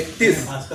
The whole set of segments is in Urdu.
31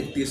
31,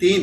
3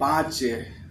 5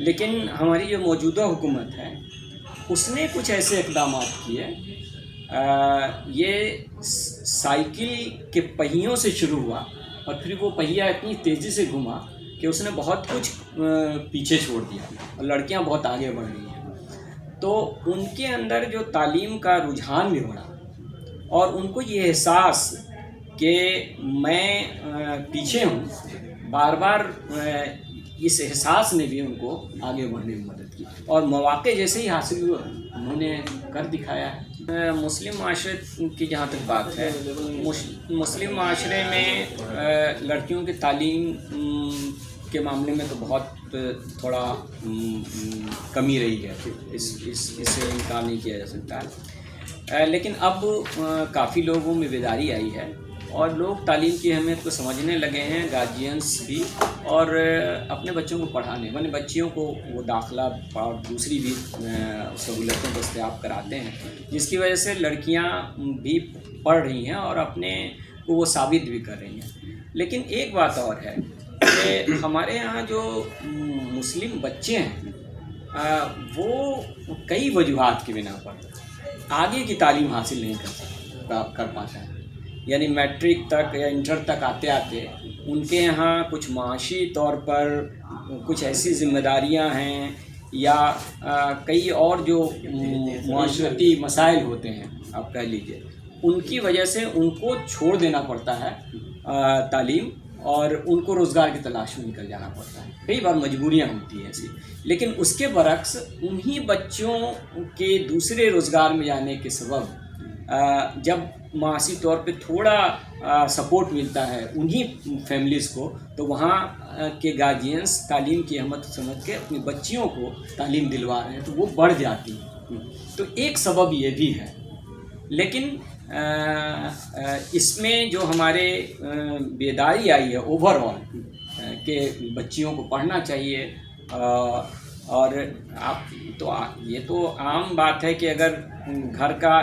لیکن ہماری جو موجودہ حکومت ہے اس نے کچھ ایسے اقدامات کیے، یہ سائیکل کے پہیوں سے شروع ہوا اور پھر وہ پہیہ اتنی تیزی سے گھما کہ اس نے بہت کچھ پیچھے چھوڑ دیا اور لڑکیاں بہت آگے بڑھ رہی ہیں۔ تو ان کے اندر جو تعلیم کا رجحان بھی بڑھا اور ان کو یہ احساس کہ میں پیچھے ہوں، بار بار اس احساس نے بھی ان کو آگے بڑھنے میں مدد کی اور مواقع جیسے ہی حاصل ہوئے انہوں نے کر دکھایا ہے۔ مسلم معاشرے کی جہاں تک بات ہے، مسلم معاشرے میں لڑکیوں کی تعلیم کے معاملے میں تو بہت تھوڑا کمی رہی ہے، اس سے انکار نہیں کیا جا سکتا ہے، لیکن اب کافی لوگوں میں بیداری آئی ہے اور لوگ تعلیم کی اہمیت کو سمجھنے لگے ہیں، گارجینس بھی، اور اپنے بچوں کو پڑھانے بچیوں کو وہ داخلہ اور دوسری بھی سہولتیں دستیاب کراتے ہیں، جس کی وجہ سے لڑکیاں بھی پڑھ رہی ہیں اور اپنے کو وہ ثابت بھی کر رہی ہیں۔ لیکن ایک بات اور ہے کہ ہمارے یہاں جو مسلم بچے ہیں وہ کئی وجوہات کی بنا پر آگے کی تعلیم حاصل نہیں کر پاتا ہے، یعنی میٹرک تک یا انٹر تک آتے آتے ان کے یہاں کچھ معاشی طور پر کچھ ایسی ذمہ داریاں ہیں یا کئی اور جو معاشرتی مسائل ہوتے ہیں آپ کہہ لیجیے، ان کی وجہ سے ان کو چھوڑ دینا پڑتا ہے تعلیم اور ان کو روزگار کی تلاش میں نکل جانا پڑتا ہے، کئی بار مجبوریاں ہوتی ہیں ایسی۔ لیکن اس کے برعکس انہی بچوں کے دوسرے روزگار میں جانے کے سبب جب معاشی طور پہ تھوڑا سپورٹ ملتا ہے انہی فیملیز کو، تو وہاں کے گارجینس تعلیم کی اہمیت سمجھ کے اپنی بچیوں کو تعلیم دلوا رہے ہیں تو وہ بڑھ جاتی ہیں۔ تو ایک سبب یہ بھی ہے، لیکن اس میں جو ہمارے بیداری آئی ہے اوور آل کہ بچیوں کو پڑھنا چاہیے، اور یہ تو عام بات ہے کہ اگر گھر کا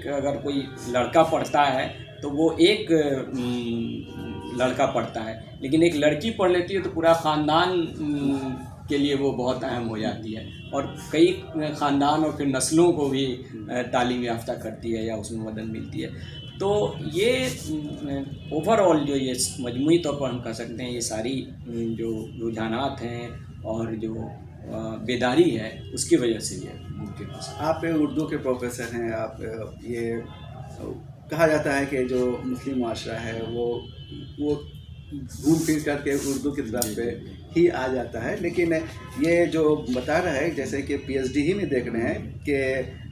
اگر کوئی لڑکا پڑھتا ہے تو وہ ایک لڑکا پڑھتا ہے، لیکن ایک لڑکی پڑھ لیتی ہے تو پورا خاندان کے لیے وہ بہت اہم ہو جاتی ہے اور کئی خاندان اور پھر نسلوں کو بھی تعلیم یافتہ کرتی ہے یا اس میں مدد ملتی ہے۔ تو یہ اوور آل جو یہ مجموعی طور پر ہم کہہ سکتے ہیں یہ ساری جو رجحانات ہیں اور جو بیداری ہے اس کی وجہ سے یہ ممکن ہے۔ آپ اردو کے پروفیسر ہیں، آپ یہ کہا جاتا ہے کہ جو مسلم معاشرہ ہے وہ گھوم پھر کر کے اردو کی طرف پہ ہی آ جاتا ہے، لیکن یہ جو بتا رہا ہے جیسے کہ پی ایچ ڈی ہی میں دیکھ رہے ہیں کہ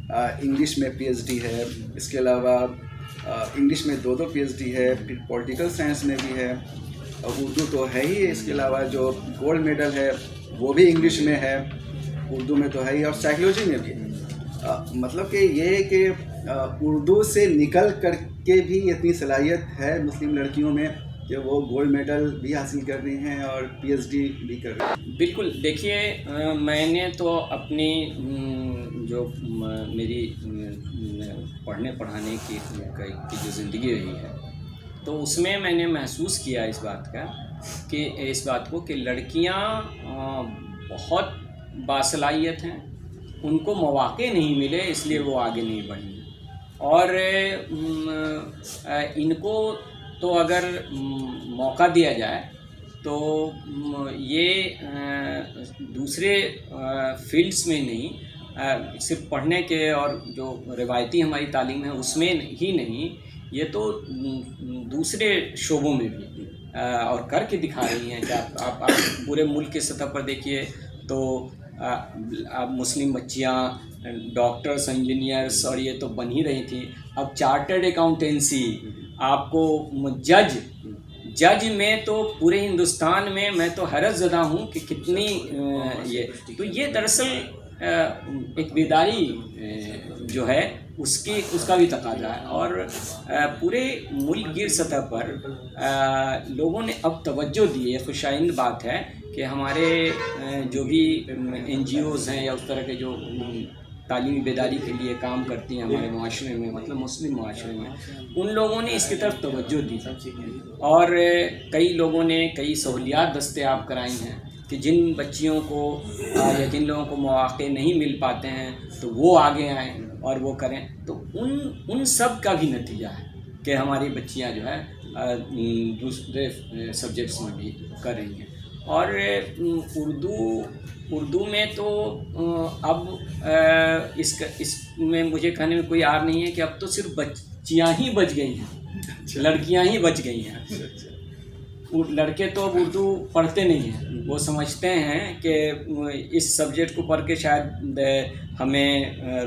انگلش میں پی ایچ ڈی ہے، اس کے علاوہ انگلش میں 2 پی ایچ ڈی ہے، پھر پولیٹیکل سائنس میں بھی ہے، اردو تو ہے ہی، اس کے علاوہ جو گولڈ میڈل ہے وہ بھی انگلش میں ہے، اردو میں تو ہے ہی، اور سائیکلوجی میں بھی۔ مطلب کہ یہ ہے کہ اردو سے نکل کر کے بھی اتنی صلاحیت ہے مسلم لڑکیوں میں کہ وہ گولڈ میڈل بھی حاصل کر رہی ہیں اور پی ایچ ڈی بھی کر رہی ہیں۔ بالکل، دیکھیے میں نے تو اپنی جو میری پڑھنے پڑھانے کی جو زندگی رہی ہے تو اس میں نے محسوس کیا اس بات کو کہ لڑکیاں بہت باصلاحیت ہیں، ان کو مواقع نہیں ملے اس لیے وہ آگے نہیں بڑھی، اور ان کو تو اگر موقع دیا جائے تو یہ دوسرے فیلڈس میں نہیں، صرف پڑھنے کے اور جو روایتی ہماری تعلیم ہے اس میں ہی نہیں، یہ تو دوسرے شعبوں میں بھی اور کر کے دکھا رہی ہیں۔ کہ آپ پورے ملک کے سطح پر دیکھیے تو اب مسلم بچیاں ڈاکٹرس، انجینئرس اور یہ تو بن ہی رہی تھیں، اب چارٹرڈ اکاؤنٹنسی، آپ کو جج میں تو پورے ہندوستان میں تو حیرت زدہ ہوں کہ کتنی یہ دراصل ایک بیداری جو ہے اس کا بھی تقاضا ہے، اور پورے ملک گیر سطح پر لوگوں نے اب توجہ دی ہے۔ خوشائند بات ہے کہ ہمارے جو بھی این جی اوز ہیں یا اس طرح کے جو تعلیمی بیداری کے لیے کام کرتی ہیں ہمارے معاشرے میں، مطلب مسلم معاشرے میں، ان لوگوں نے اس کی طرف توجہ دی اور کئی لوگوں نے کئی سہولیات دستیاب کرائی ہیں کہ جن بچیوں کو یا جن لوگوں کو مواقع نہیں مل پاتے ہیں تو وہ آگے آئیں اور وہ کریں، تو ان سب کا بھی نتیجہ ہے کہ ہماری بچیاں جو ہے دوسرے سبجیکٹس میں بھی کر رہی ہیں۔ اور اردو میں تو اب اس میں مجھے کہنے میں کوئی عار نہیں ہے کہ اب تو صرف بچیاں ہی بچ گئی ہیں، لڑکیاں ہی بچ گئی ہیں۔ لڑکے تو اب اردو پڑھتے نہیں ہیں، وہ سمجھتے ہیں کہ اس سبجیکٹ کو پڑھ کے شاید ہمیں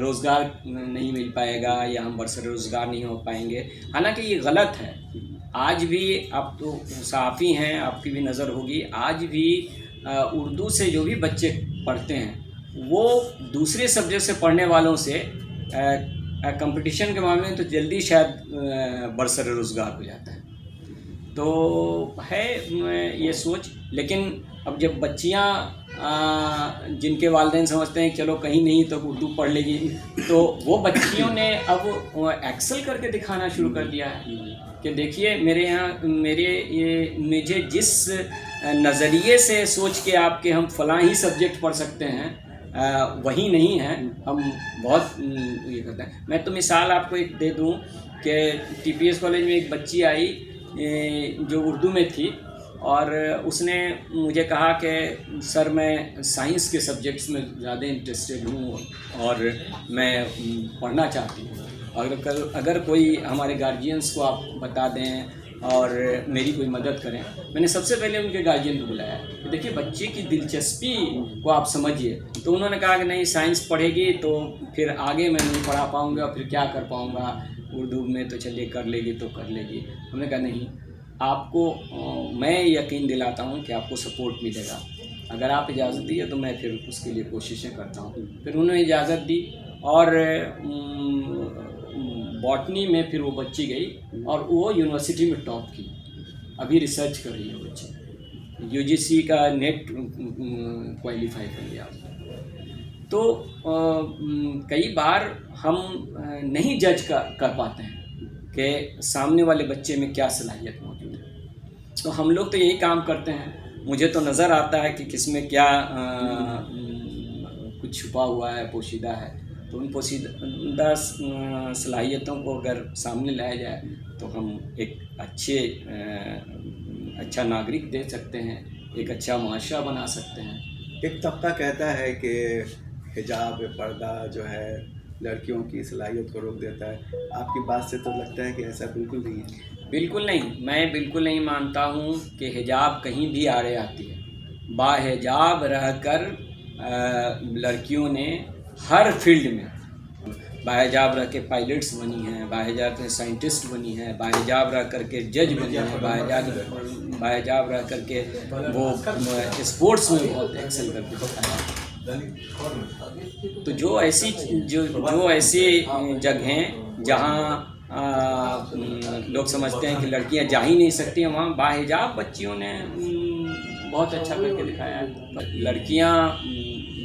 روزگار نہیں مل پائے گا یا ہم برسر روزگار نہیں ہو پائیں گے، حالانکہ یہ غلط ہے۔ آج بھی آپ تو صحافی ہیں، آپ کی بھی نظر ہوگی، آج بھی اردو سے جو بھی بچے پڑھتے ہیں وہ دوسرے سبجیکٹ سے پڑھنے والوں سے کمپٹیشن کے معاملے میں تو جلدی شاید برسر روزگار ہو جاتا ہے۔ تو ہے یہ سوچ، لیکن اب جب بچیاں جن کے والدین سمجھتے ہیں چلو کہیں نہیں تو اردو پڑھ لے گی، تو وہ بچیوں نے اب ایکسل کر کے دکھانا شروع کر دیا ہے کہ دیکھیے مجھے جس نظریے سے سوچ کے آپ کے ہم فلاں ہی سبجیکٹ پڑھ سکتے ہیں وہی نہیں ہے، ہم بہت یہ کرتے ہیں۔ میں تو مثال آپ کو ایک دے دوں کہ ٹی پی ایس کالج میں ایک بچی آئی جو اردو میں تھی، اور اس نے مجھے کہا کہ سر میں سائنس کے سبجیکٹس میں زیادہ انٹرسٹڈ ہوں اور میں پڑھنا چاہتی ہوں، اگر کوئی ہمارے گارجینس کو آپ بتا دیں اور میری کوئی مدد کریں۔ میں نے سب سے پہلے ان کے گارجین کو بلایا کہ دیکھیے بچے کی دلچسپی کو آپ سمجھیے، تو انہوں نے کہا کہ نہیں سائنس پڑھے گی تو پھر آگے میں نہیں پڑھا پاؤں گا، پھر کیا کر پاؤں گا، اردو میں تو چلیے کر لے گی تو کر لے گی۔ ہم نے کہا نہیں، آپ کو میں یقین دلاتا ہوں کہ آپ کو سپورٹ ملے گا، اگر آپ اجازت دیے تو میں پھر اس کے لیے کوششیں کرتا ہوں۔ پھر انہوں نے اجازت دی اور باٹنی میں پھر وہ بچی گئی اور وہ یونیورسٹی میں ٹاپ کی، ابھی ریسرچ کر رہی ہے بچی، یو جی سی کا نیٹ کوالیفائی کر لیا۔ تو کئی بار ہم نہیں جج کر پاتے ہیں کہ سامنے والے بچے میں کیا صلاحیت موجود ہے، تو ہم لوگ تو یہی کام کرتے ہیں۔ مجھے تو نظر آتا ہے کہ کس میں کیا کچھ چھپا ہوا ہے، پوشیدہ ہے، تو ان پوشیدہ صلاحیتوں کو اگر سامنے لایا جائے تو ہم ایک اچھا ناگرک دے سکتے ہیں، ایک اچھا معاشرہ بنا سکتے ہیں۔ ایک طبقہ کہتا ہے کہ حجاب پردہ جو ہے لڑکیوں کی صلاحیت کو روک دیتا ہے، آپ کی بات سے تو لگتا ہے کہ ایسا بالکل نہیں ہے۔ بالکل نہیں، میں بالکل نہیں مانتا ہوں کہ حجاب کہیں بھی آڑے آتی ہے۔ باحجاب رہ کر لڑکیوں نے ہر فیلڈ میں باحجاب رہ کے پائلٹس بنی ہیں، باحجاب سے سائنٹسٹ بنی ہیں، باحجاب رہ کر کے جج بنی ہیں، باحجاب رہ کر کے وہ اسپورٹس میں بہت ایکسل کر کے دکھایا۔ تو جو ایسی جگہیں جہاں لوگ سمجھتے ہیں کہ لڑکیاں جا ہی نہیں سکتی ہیں، وہاں باحجاب بچیوں نے بہت اچھا کر کے دکھایا ہے۔ لڑکیاں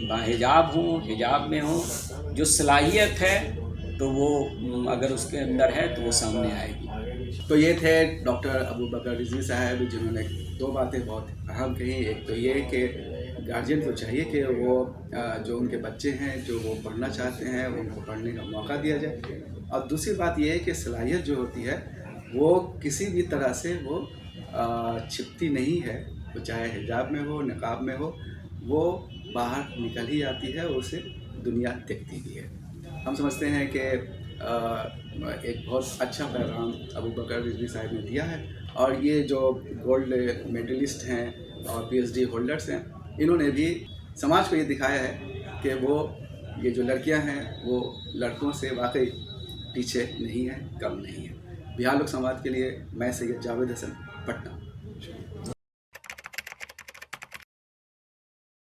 باحجاب ہوں، حجاب میں ہوں، جو صلاحیت ہے تو وہ اگر اس کے اندر ہے تو وہ سامنے آئے گی۔ تو یہ تھے ڈاکٹر ابوبکر رضوی صاحب، جنہوں نے دو باتیں بہت اہم کہیں۔ ایک تو یہ کہ گارجین کو چاہیے کہ وہ جو ان کے بچے ہیں جو وہ پڑھنا چاہتے ہیں ان کو پڑھنے کا موقع دیا جائے، اور دوسری بات یہ ہے کہ صلاحیت جو ہوتی ہے وہ کسی بھی طرح سے وہ چھپتی نہیں ہے، وہ چاہے حجاب میں ہو، نقاب میں ہو، وہ باہر نکل ہی آتی ہے، اسے دنیا دیکھتی بھی ہے۔ ہم سمجھتے ہیں کہ ایک بہت اچھا پیغام ابوبکر رضوی صاحب نے دیا ہے، اور یہ جو گولڈ میڈلسٹ ہیں اور پی ایچ ڈی ہولڈرس ہیں، انہوں نے بھی سماج کو یہ دکھایا ہے کہ یہ جو لڑکیاں ہیں وہ لڑکوں سے واقعی پیچھے نہیں ہیں، کم نہیں ہیں۔ بہار لوک سمواد کے لیے میں سید جاوید حسن، پٹنہ۔